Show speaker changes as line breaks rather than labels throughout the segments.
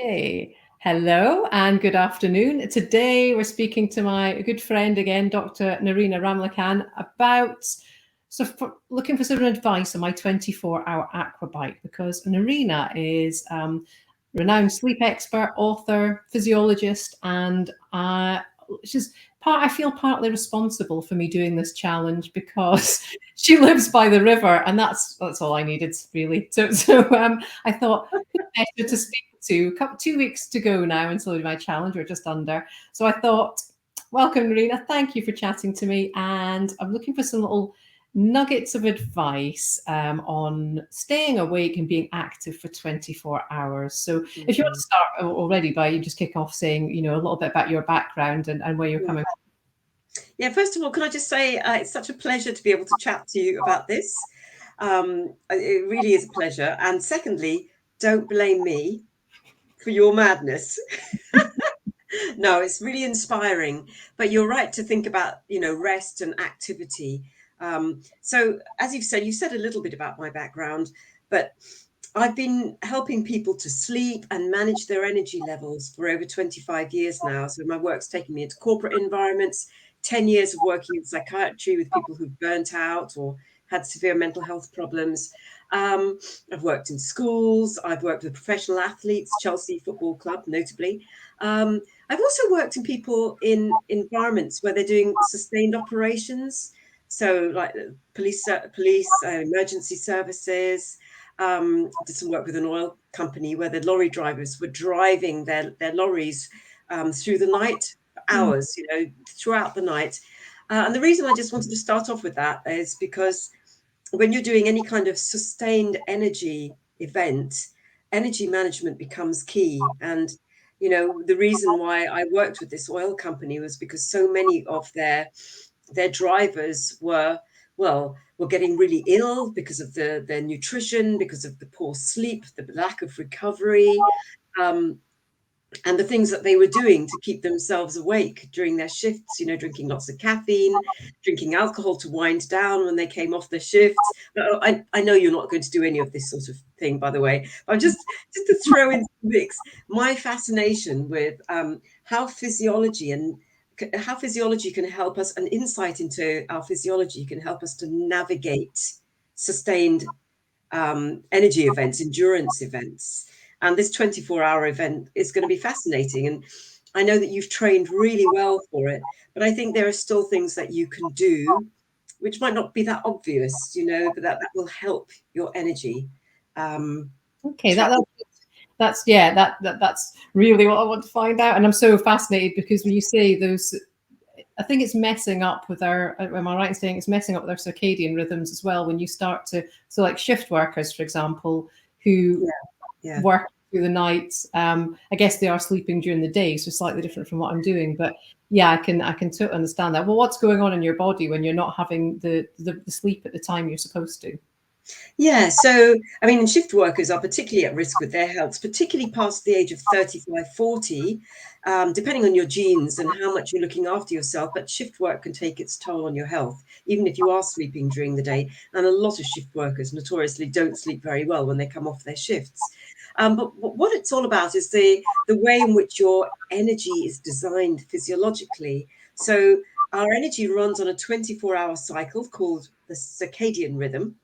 Okay. Hello and good afternoon. Today we're speaking to my good friend again, Dr. Nerina Ramlakhan, about looking for some advice on my 24-hour aquabike, because Nerina is renowned sleep expert, author, physiologist, and she's I feel partly responsible for me doing this challenge because she lives by the river, and that's all I needed really. So I thought who better to speak to. 2 weeks to go now until my challenge, or just under. So I thought, welcome, Nerina. Thank you for chatting to me, and I'm looking for some little nuggets of advice on staying awake and being active for 24 hours. So if you want to start already by you just kick off saying, a little bit about your background and where you're coming from.
Yeah, first of all, can I just say it's such a pleasure to be able to chat to you about this. It really is a pleasure. And secondly, don't blame me for your madness. No, it's really inspiring. But you're right to think about, rest and activity. So as you said a little bit about my background, but I've been helping people to sleep and manage their energy levels for over 25 years now. So my work's taken me into corporate environments, 10 years of working in psychiatry with people who've burnt out or had severe mental health problems. I've worked in schools. I've worked with professional athletes, Chelsea Football Club, notably. I've also worked in people in environments where they're doing sustained operations. So like police, emergency services. Did some work with an oil company where the lorry drivers were driving their lorries through the night for hours, throughout the night. And the reason I just wanted to start off with that is because when you're doing any kind of sustained energy event, energy management becomes key. And the reason why I worked with this oil company was because so many of their drivers were getting really ill because of their nutrition, because of the poor sleep, the lack of recovery, and the things that they were doing to keep themselves awake during their shifts, drinking lots of caffeine, drinking alcohol to wind down when they came off their shifts. I know you're not going to do any of this sort of thing, by the way. But just to throw in the mix, my fascination with how physiology can help us, an insight into our physiology can help us to navigate sustained energy events, endurance events. And this 24-hour event is going to be fascinating. And I know that you've trained really well for it, but I think there are still things that you can do which might not be that obvious, but that will help your energy.
Okay, that's really what I want to find out, and I'm so fascinated because when you say those, I think it's messing up with our. Am I right in saying it's messing up with our circadian rhythms as well? When you start to, so like shift workers, for example, who work through the night. I guess they are sleeping during the day, so slightly different from what I'm doing. But yeah, I can totally understand that. Well, what's going on in your body when you're not having the sleep at the time you're supposed to?
Yeah, so I mean, shift workers are particularly at risk with their health, particularly past the age of 35, 40, depending on your genes and how much you're looking after yourself. But shift work can take its toll on your health, even if you are sleeping during the day. And a lot of shift workers notoriously don't sleep very well when they come off their shifts. But what it's all about is the way in which your energy is designed physiologically. So our energy runs on a 24-hour cycle called the circadian rhythm.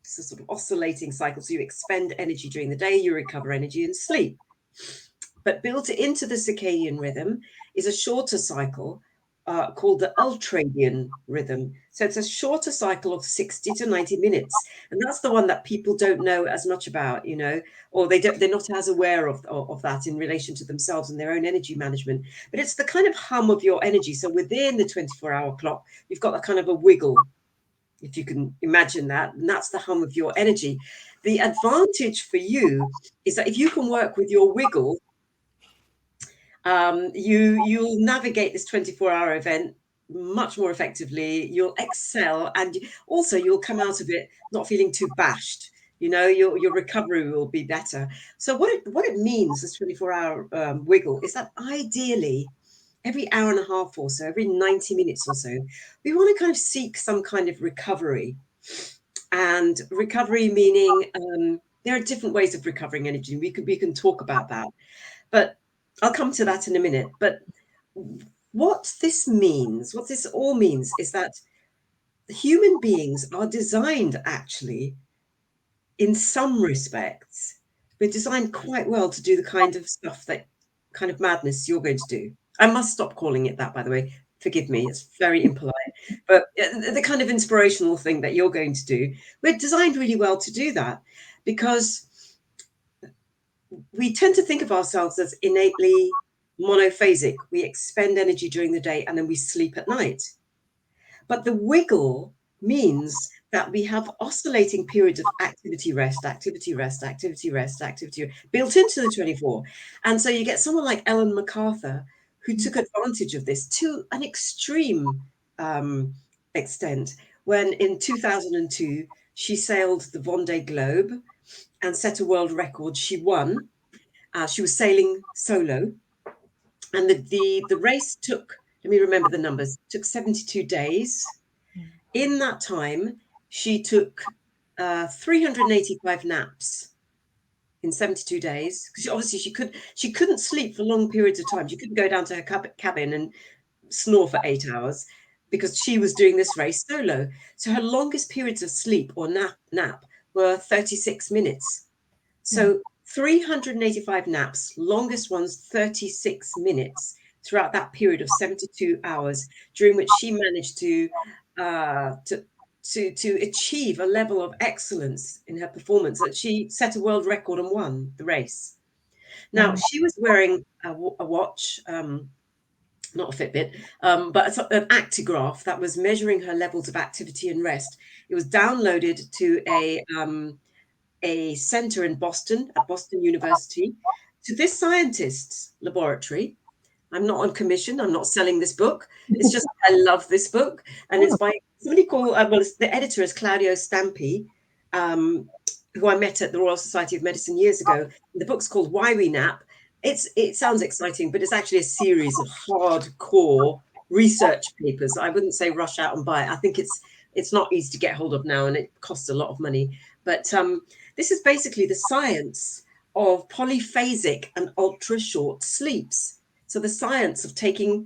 It's a sort of oscillating cycle. So you expend energy during the day, you recover energy in sleep. But built into the circadian rhythm is a shorter cycle called the ultradian rhythm. So it's a shorter cycle of 60 to 90 minutes. And that's the one that people don't know as much about, or they're not as aware of that in relation to themselves and their own energy management. But it's the kind of hum of your energy. So within the 24-hour clock, you've got a kind of a wiggle, if you can imagine that, and that's the hum of your energy. The advantage for you is that if you can work with your wiggle, you'll navigate this 24-hour event much more effectively. You'll excel, and also you'll come out of it not feeling too bashed. Your recovery will be better. So what it means, this 24-hour wiggle, is that ideally every hour and a half or so, every 90 minutes or so, we want to kind of seek some kind of recovery. And recovery meaning there are different ways of recovering energy. We can talk about that, but I'll come to that in a minute. But what this means, what this all means, is that human beings are designed, actually, in some respects, we're designed quite well to do the kind of stuff, that kind of madness you're going to do. I must stop calling it that, by the way. Forgive me, it's very impolite. But the kind of inspirational thing that you're going to do, we're designed really well to do that, because we tend to think of ourselves as innately monophasic. We expend energy during the day and then we sleep at night. But the wiggle means that we have oscillating periods of activity, rest, activity, rest, activity, rest, activity, built into the 24. And so you get someone like Ellen MacArthur, who took advantage of this to an extreme extent, when in 2002 she sailed the Vendée Globe and set a world record. She won. She was sailing solo, and the race took, let me remember the numbers, took 72 days. In that time, she took 385 naps in 72 days, because obviously she couldn't sleep for long periods of time. She couldn't go down to her cabin and snore for 8 hours, because she was doing this race solo. So her longest periods of sleep or nap were 36 minutes. So 385 naps, longest ones 36 minutes throughout that period of 72 hours, during which she managed to achieve a level of excellence in her performance that she set a world record and won the race. Now, she was wearing a watch, not a Fitbit, but an actigraph that was measuring her levels of activity and rest. It was downloaded to a center in Boston, at Boston University, to this scientist's laboratory. I'm not on commission. I'm not selling this book. It's just I love this book, and it's by somebody called, well, the editor is Claudio Stampi, who I met at the Royal Society of Medicine years ago. The book's called Why We Nap. It sounds exciting, but it's actually a series of hardcore research papers. I wouldn't say rush out and buy it. I think it's not easy to get hold of now, and it costs a lot of money. But this is basically the science of polyphasic and ultra short sleeps. So the science of taking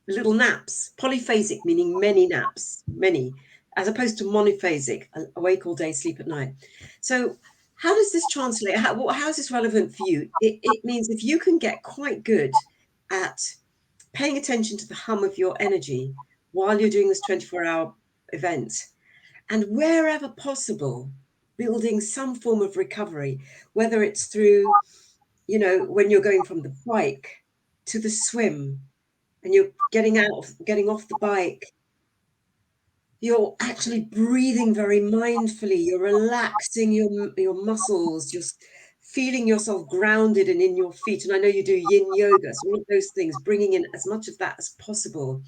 little naps, polyphasic meaning many naps, many, as opposed to monophasic, awake all day, sleep at night. So how does this translate? How is this relevant for you? It means if you can get quite good at paying attention to the hum of your energy while you're doing this 24-hour event, and wherever possible, building some form of recovery, whether it's through, when you're going from the bike to the swim and you're getting off the bike, you're actually breathing very mindfully, you're relaxing your muscles, you're feeling yourself grounded and in your feet. And I know you do yin yoga, so all of those things, bringing in as much of that as possible,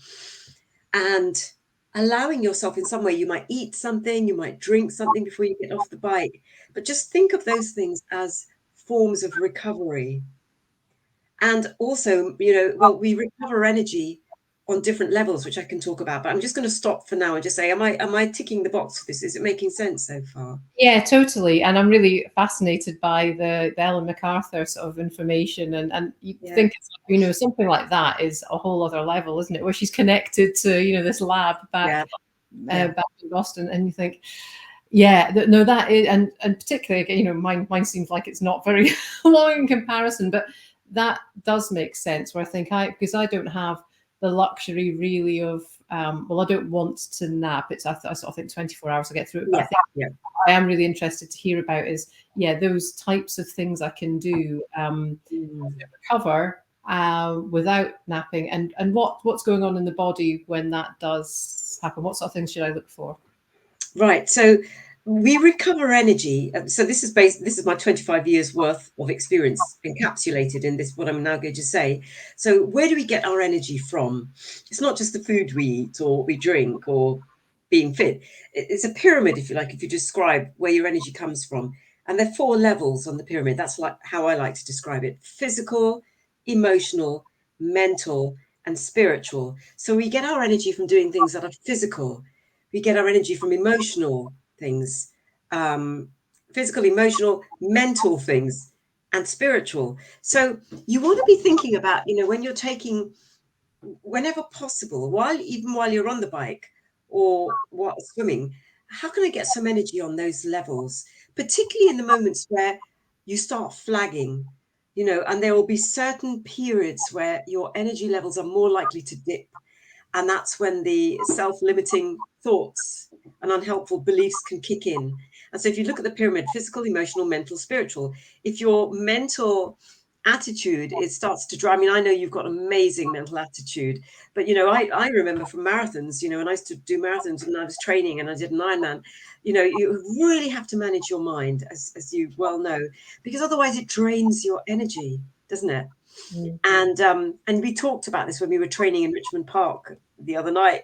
and allowing yourself in some way. You might eat something, you might drink something before you get off the bike, but just think of those things as forms of recovery. And also, we recover energy on different levels, which I can talk about, but I'm just going to stop for now and just say, am I ticking the box for this? Is it making sense so far?
Yeah, totally. And I'm really fascinated by the Ellen MacArthur sort of information. And you think, something like that is a whole other level, isn't it? Where she's connected to, this lab back in Boston. And you think, no, that is, and particularly, mine seems like it's not very long in comparison, but that does make sense. Where I think because I don't have the luxury really of, I don't want to nap. I sort of think 24 hours to get through it. But I think I am really interested to hear about is, those types of things I can do to recover without napping, and what's going on in the body when that does happen. What sort of things should I look for?
Right. So we recover energy. So this is my 25 years worth of experience encapsulated in this, what I'm now going to say. So where do we get our energy from? It's not just the food we eat or we drink or being fit. It's a pyramid, if you like, if you describe where your energy comes from. And there are 4 levels on the pyramid. That's like how I like to describe it: physical, emotional, mental, and spiritual. So we get our energy from doing things that are physical. We get our energy from emotional things, physical, emotional, mental things, and spiritual. So you want to be thinking about, when you're taking, whenever possible, even while you're on the bike or while swimming, how can I get some energy on those levels, particularly in the moments where you start flagging, and there will be certain periods where your energy levels are more likely to dip. And that's when the self-limiting thoughts and unhelpful beliefs can kick in. And so if you look at the pyramid, physical, emotional, mental, spiritual, if your mental attitude, it starts to drive. I mean, I know you've got amazing mental attitude, but I remember from marathons, when I used to do marathons and I was training and I did an Ironman, you really have to manage your mind, as you well know, because otherwise it drains your energy, doesn't it?
Mm.
And we talked about this when we were training in Richmond Park the other night,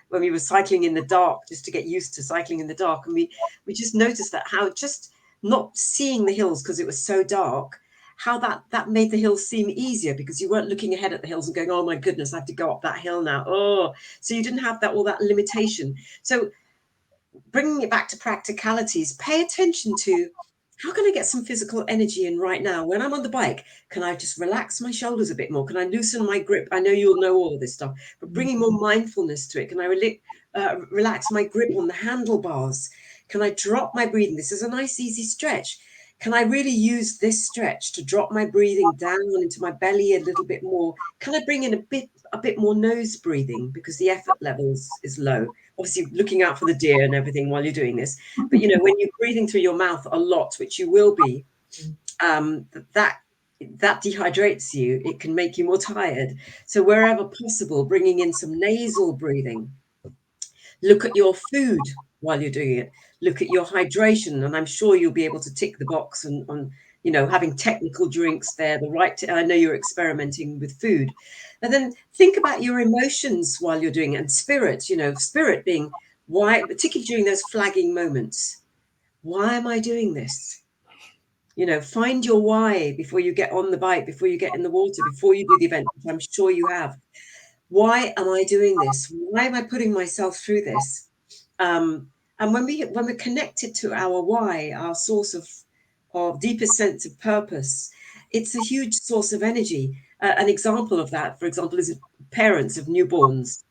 when we were cycling in the dark, just to get used to cycling in the dark. And we just noticed that how just not seeing the hills because it was so dark, how that made the hills seem easier because you weren't looking ahead at the hills and going, oh my goodness, I have to go up that hill now. Oh, so you didn't have all that limitation. So bringing it back to practicalities, pay attention to, how can I get some physical energy in right now? When I'm on the bike, can I just relax my shoulders a bit more? Can I loosen my grip? I know you'll know all of this stuff, but bringing more mindfulness to it. Can I relax my grip on the handlebars? Can I drop my breathing? This is a nice, easy stretch. Can I really use this stretch to drop my breathing down into my belly a little bit more? Can I bring in a bit more nose breathing because the effort levels is low? Obviously looking out for the deer and everything while you're doing this. But when you're breathing through your mouth a lot, which you will be, that dehydrates you. It can make you more tired. So wherever possible, bringing in some nasal breathing. Look at your food while you're doing it. Look at your hydration, and I'm sure you'll be able to tick the box on having technical drinks there. I know you're experimenting with food, and then think about your emotions while you're doing it, and spirit. Spirit being why, particularly during those flagging moments. Why am I doing this? Find your why before you get on the bike, before you get in the water, before you do the event, which I'm sure you have. Why am I doing this? Why am I putting myself through this? And when we're connected to our why, our source of deepest sense of purpose, it's a huge source of energy. An example of that, for example, is parents of newborns,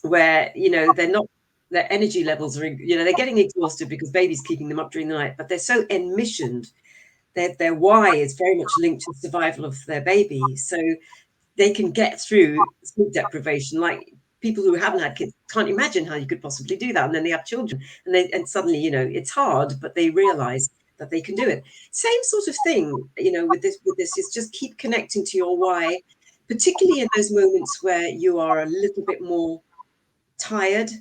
where they're not, their energy levels are, they're getting exhausted because baby's keeping them up during the night, but they're so enmissioned. Their why is very much linked to the survival of their baby, so they can get through sleep deprivation. Like people who haven't had kids can't imagine how you could possibly do that, and then they have children, and suddenly it's hard, but they realize that they can do it. Same sort of thing, with this is just keep connecting to your why, particularly in those moments where you are a little bit more tired,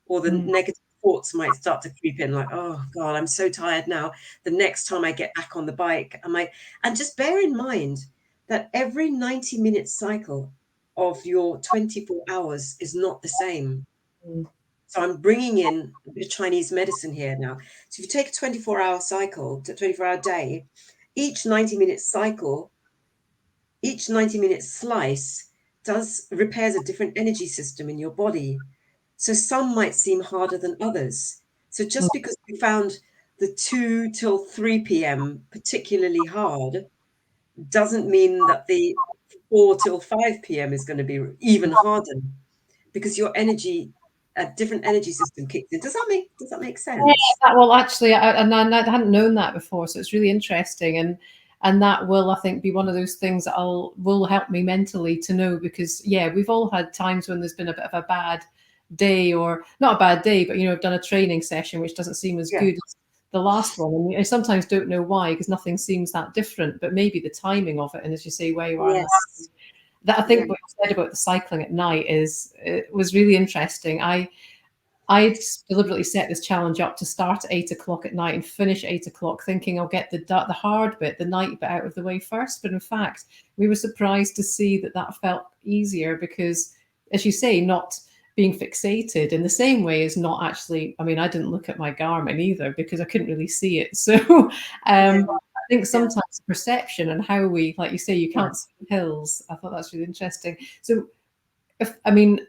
or the negative thoughts might start to creep in, like, oh God, I'm so tired now. The next time I get back on the bike, and just bear in mind that every 90-minute cycle of your 24 hours is not the same. So I'm bringing in a bit of Chinese medicine here now. So if you take a 24-hour cycle, 24-hour day, each 90-minute cycle, each 90-minute slice repairs a different energy system in your body. So some might seem harder than others. So just because we found the 2 till 3 p.m. particularly hard doesn't mean that the 4 till 5 p.m. is going to be even harder, because your energy, a different energy system kicks in. Does that make sense?
Yeah, well, actually, I hadn't known that before, so it's really interesting, and that will, I think, be one of those things that will help me mentally to know, because we've all had times when there's been a bit of a bad day, or not a bad day, but I've done a training session which doesn't seem as good as the last one, and I sometimes don't know why, because nothing seems that different, but maybe the timing of it, and as you say, where you are.
Yes.
That I think what you said about the cycling at night was really interesting. I deliberately set this challenge up to start at 8 o'clock at night and finish at 8 o'clock, thinking I'll get the hard bit, the night bit, out of the way first. But in fact, we were surprised to see that felt easier because, as you say, not being fixated in the same way as not actually. I mean, I didn't look at my Garmin either because I couldn't really see it. So I think sometimes perception and how we, like you say, you can't see hills. I thought that's really interesting. So,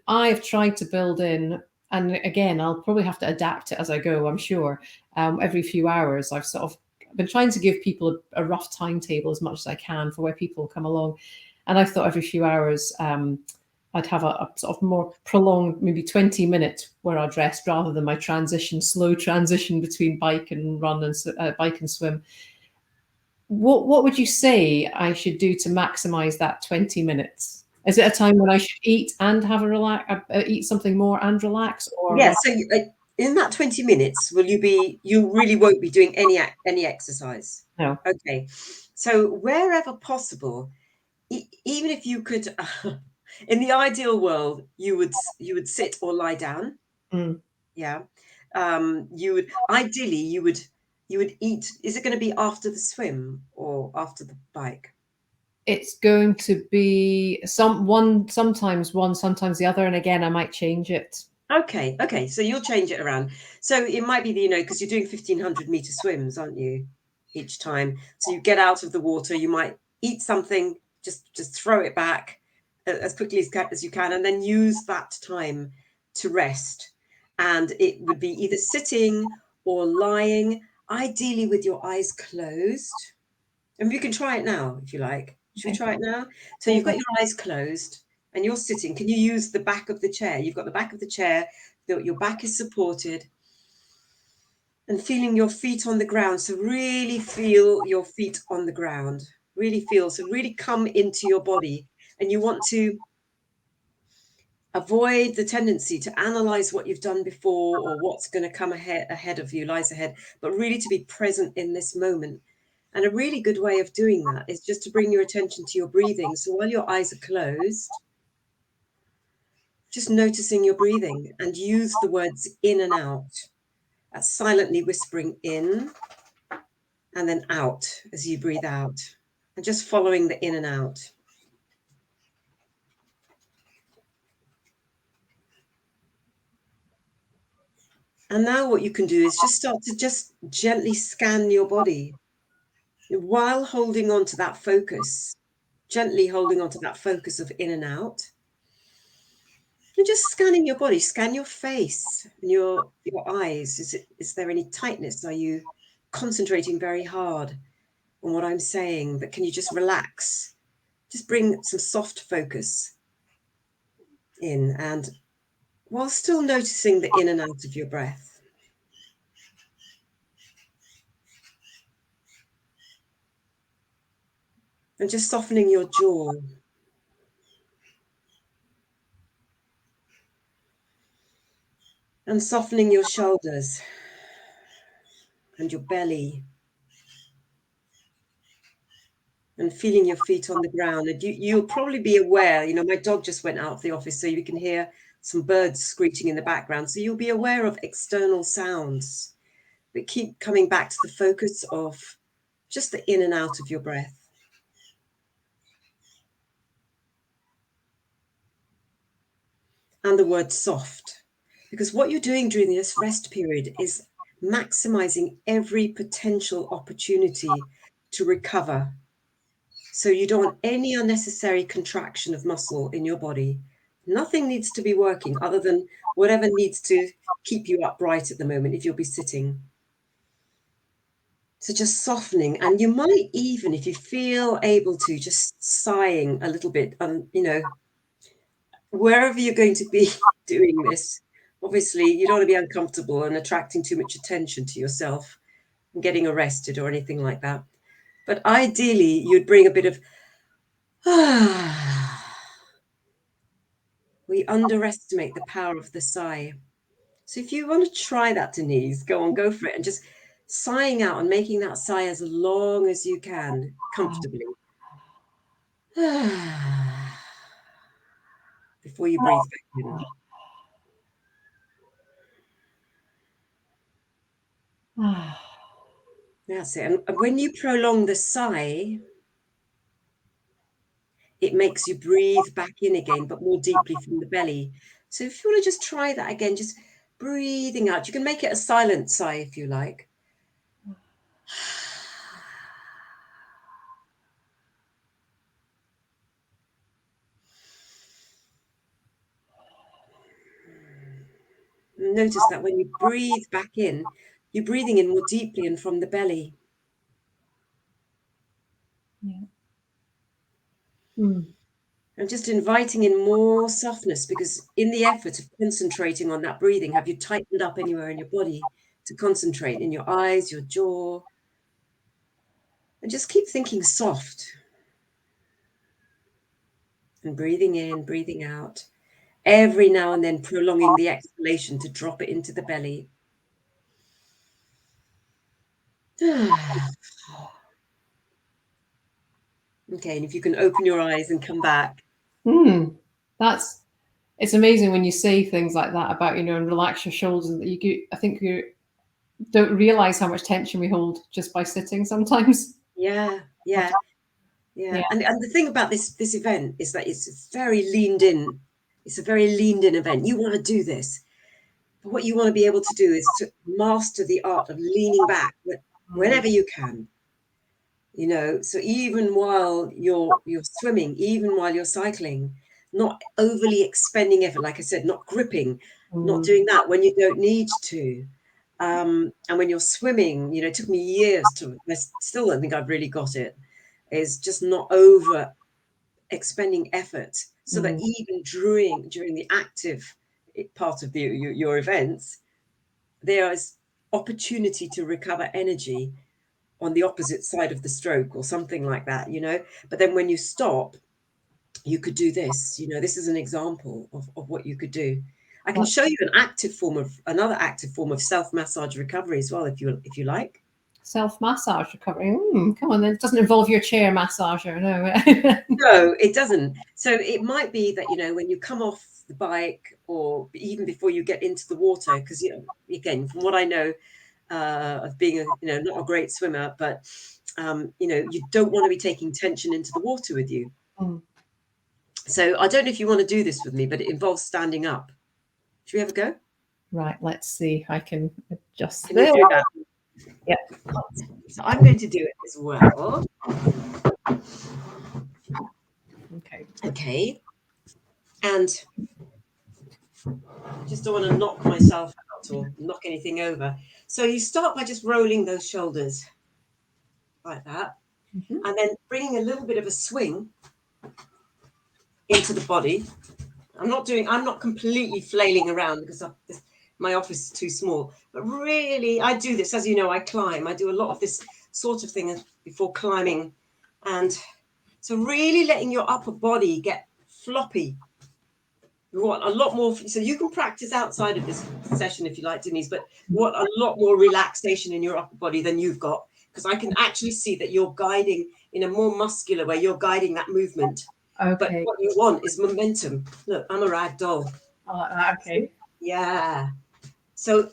I've tried to build in and again, I'll probably have to adapt it as I go, I'm sure. Every few hours, I've sort of been trying to give people a rough timetable as much as I can for where people come along. And I thought every few hours, I'd have a sort of more prolonged, maybe 20 minutes where I'd rest, rather than my slow transition between bike and run and bike and swim. What would you say I should do to maximize that 20 minutes? Is it a time when I should eat and have eat something more and relax? Or
Yeah. So in that 20 minutes, you really won't be doing any exercise?
no?
Okay. So wherever possible, even if you could, in the ideal world, you would sit or lie down.
Mm.
Yeah. You would ideally you would eat. Is it going to be after the swim or after the bike?
It's going to be sometimes one, sometimes the other, and again, I might change it.
Okay. Okay. So you'll change it around. So it might be that, because you're doing 1,500-meter swims, aren't you, each time? So you get out of the water, you might eat something, just throw it back as quickly as you can, and then use that time to rest. And it would be either sitting or lying, ideally with your eyes closed. And you can try it now if you like. Should we
Okay.
try it now? So you've got your eyes closed and you're sitting. Can you use the back of the chair? You've got the back of the chair, your back is supported, and feeling your feet on the ground. So really feel your feet on the ground. Really feel. So really come into your body. And you want to avoid the tendency to analyze what you've done before or what's going to come ahead of you, lies ahead, but really to be present in this moment. And a really good way of doing that is just to bring your attention to your breathing. So while your eyes are closed, just noticing your breathing, and use the words in and out. That's silently whispering in and then out as you breathe out, and just following the in and out. And now what you can do is just start to just gently scan your body while holding on to that focus, gently holding on to that focus of in and out. And just scanning your body, scan your face and your eyes. Is there any tightness? Are you concentrating very hard on what I'm saying? But can you just relax? Just bring some soft focus in, and while still noticing the in and out of your breath. And just softening your jaw. And softening your shoulders and your belly. And feeling your feet on the ground. And you'll probably be aware, my dog just went out of the office, so you can hear some birds screeching in the background. So you'll be aware of external sounds, but keep coming back to the focus of just the in and out of your breath. And the word soft, because what you're doing during this rest period is maximizing every potential opportunity to recover. So you don't want any unnecessary contraction of muscle in your body. Nothing needs to be working other than whatever needs to keep you upright at the moment if you'll be sitting. So just softening, and you might even, if you feel able to, just sighing a little bit, wherever you're going to be doing this. Obviously, you don't want to be uncomfortable and attracting too much attention to yourself and getting arrested or anything like that. But ideally, you'd bring a bit of we underestimate the power of the sigh. So if you want to try that, Denise, go for it, and just sighing out and making that sigh as long as you can, comfortably. Before you breathe back in. That's it. And when you prolong the sigh, it makes you breathe back in again, but more deeply from the belly. So if you want to just try that again, just breathing out. You can make it a silent sigh if you like. And notice that when you breathe back in, you're breathing in more deeply and from the belly.
Yeah. Mm.
And just inviting in more softness, because in the effort of concentrating on that breathing, have you tightened up anywhere in your body to concentrate, in your eyes, your jaw? And just keep thinking soft. And breathing in, breathing out. Every now and then prolonging the exhalation to drop it into the belly. Okay, and if you can open your eyes and come back.
It's amazing when you say things like that about, and relax your shoulders, and that I think you don't realize how much tension we hold just by sitting sometimes.
Yeah.
Yeah.
And the thing about this event is that it's very leaned in. It's a very leaned in event. You want to do this. But what you want to be able to do is to master the art of leaning back whenever you can. So even while you're swimming, even while you're cycling, not overly expending effort, like I said, not gripping, not doing that when you don't need to. And when you're swimming, it took me years I still don't think I've really got it, is just not over expending effort, so that even during the active part of your events, there is opportunity to recover energy on the opposite side of the stroke or something like that, But then when you stop, you could do this. This is an example of what you could do. I can show you another active form of self-massage recovery as well, if you like.
Self-massage recovery. Come on, then. It doesn't involve your chair massager, no.
No, it doesn't. So it might be that, when you come off the bike, or even before you get into the water, because, again, from what I know, of being not a great swimmer, but you don't want to be taking tension into the water with you. So I don't know if you want to do this with me, but it involves standing up. Should we have a go?
Right, let's see. I can adjust.
Can you do that?
Yeah.
So I'm going to do it as well. Okay. And I just don't want to knock myself out or knock anything over. So you start by just rolling those shoulders like that, and then bringing a little bit of a swing into the body. I'm not completely flailing around because my office is too small. But really, I do this, as you know, I climb. I do a lot of this sort of thing before climbing. And so really letting your upper body get floppy. You want a lot more. So you can practice outside of this session if you like, Denise, but you want a lot more relaxation in your upper body than you've got, because I can actually see that you're guiding in a more muscular way. You're guiding that movement.
Okay.
But what you want is momentum. Look, I'm a rag doll.
Okay.
Yeah. So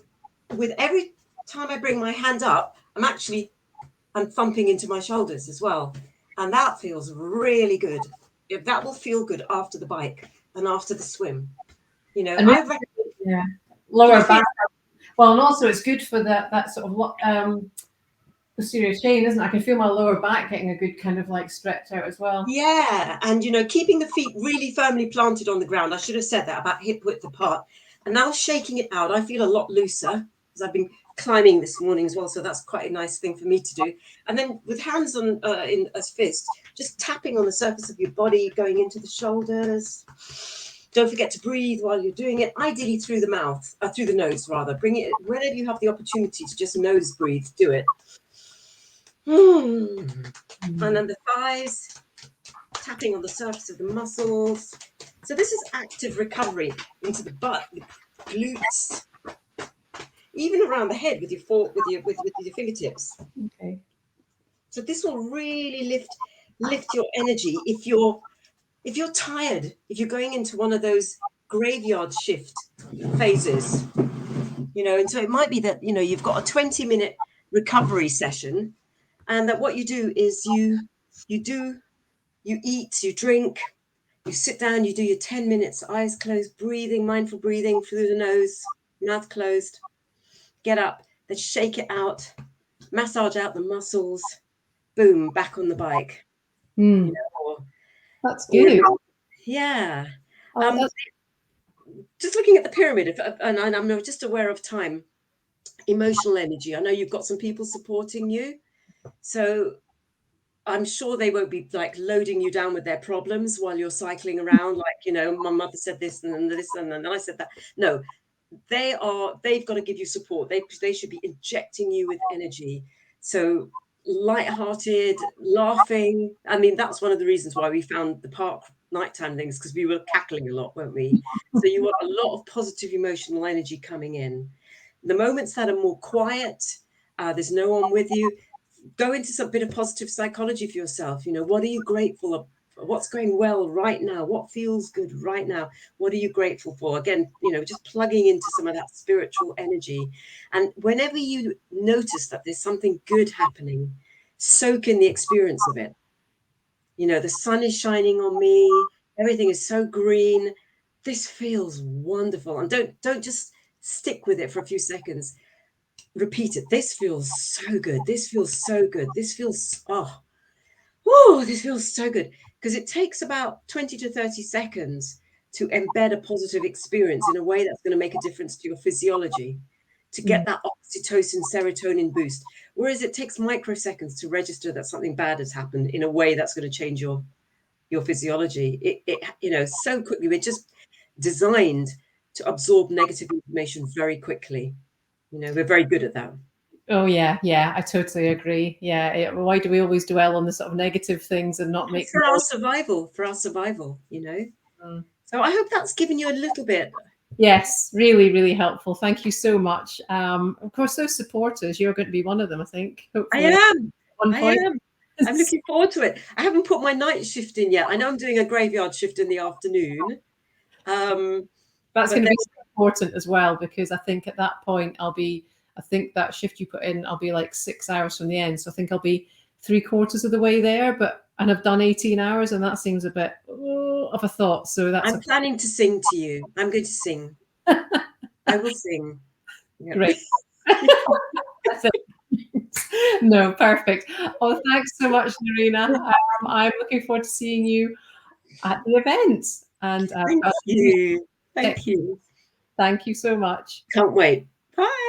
with every time I bring my hand up, I'm thumping into my shoulders as well. And that feels really good. That will feel good after the bike and after the swim. I reckon.
Lower back. Well, and also it's good for that sort of posterior chain, isn't it? I can feel my lower back getting a good kind of like stretch out as well.
Yeah, and keeping the feet really firmly planted on the ground. I should have said that about hip width apart. And now shaking it out, I feel a lot looser because I've been climbing this morning as well. So that's quite a nice thing for me to do. And then with hands on as fists, just tapping on the surface of your body, going into the shoulders. Don't forget to breathe while you're doing it. Ideally through the nose rather. Bring it whenever you have the opportunity to just nose breathe. Do it. And then the thighs, tapping on the surface of the muscles. So this is active recovery into the butt, the glutes, even around the head with your fingertips.
Okay.
So this will really lift your energy if you're tired, if you're going into one of those graveyard shift phases. And so it might be that you've got a 20-minute recovery session, and that what you do is you eat, you drink, you sit down, you do your 10 minutes, eyes closed, breathing, mindful breathing through the nose, mouth closed. Get up, then shake it out, massage out the muscles, boom, back on the bike.
That's good.
Yeah. just looking at the pyramid, and I'm just aware of time, emotional energy. I know you've got some people supporting you, so I'm sure they won't be like loading you down with their problems while you're cycling around. Like, you know, my mother said this and then this and then I said that. No, they've got to give you support. They should be injecting you with energy. So light-hearted, laughing. I mean, that's one of the reasons why we found the park nighttime things, because we were cackling a lot, weren't we? So you want a lot of positive emotional energy coming in. The moments that are more quiet, there's no one with you, go into some bit of positive psychology for yourself. You know, what are you grateful of? What's going well right now? What feels good right now? What are you grateful for? Again, you know, just plugging into some of that spiritual energy. And whenever you notice that there's something good happening, soak in the experience of it. You know, the sun is shining on me. Everything is so green. This feels wonderful. And don't just stick with it for a few seconds. Repeat it. This feels so good. This feels so good. This feels, this feels so good. Because it takes about 20 to 30 seconds to embed a positive experience in a way that's going to make a difference to your physiology, to get that oxytocin, serotonin boost. Whereas it takes microseconds to register that something bad has happened in a way that's going to change your physiology. It you know, so quickly. We're just designed to absorb negative information very quickly. You know, we're very good at that.
Oh yeah, yeah, I totally agree. Yeah, why do we always dwell on the sort of negative things and not make
For our
more?
survival, you know.
Mm.
So I hope that's given you a little bit.
Yes, really, really helpful. Thank you so much. Of course, those supporters, you're going to be one of them, I think.
I
Hopefully, at
am.
one
I
point.
am. I'm looking forward to it. I haven't put my night shift in yet. I know I'm doing a graveyard shift in the afternoon.
That's
But
going to
then
be so important as well, because I think at that point I think that shift you put in, I'll be like 6 hours from the end. So I think I'll be 3/4 of the way there, and I've done 18 hours, and that seems a bit of a thought. So that's
I'm planning to sing to you. I'm going to sing. I will sing. Yep.
great. No, perfect. Oh, thanks so much, Nerina. I'm looking forward to seeing you at the event. And
Thank you. Thank you.
thank you so much.
Can't wait. Bye.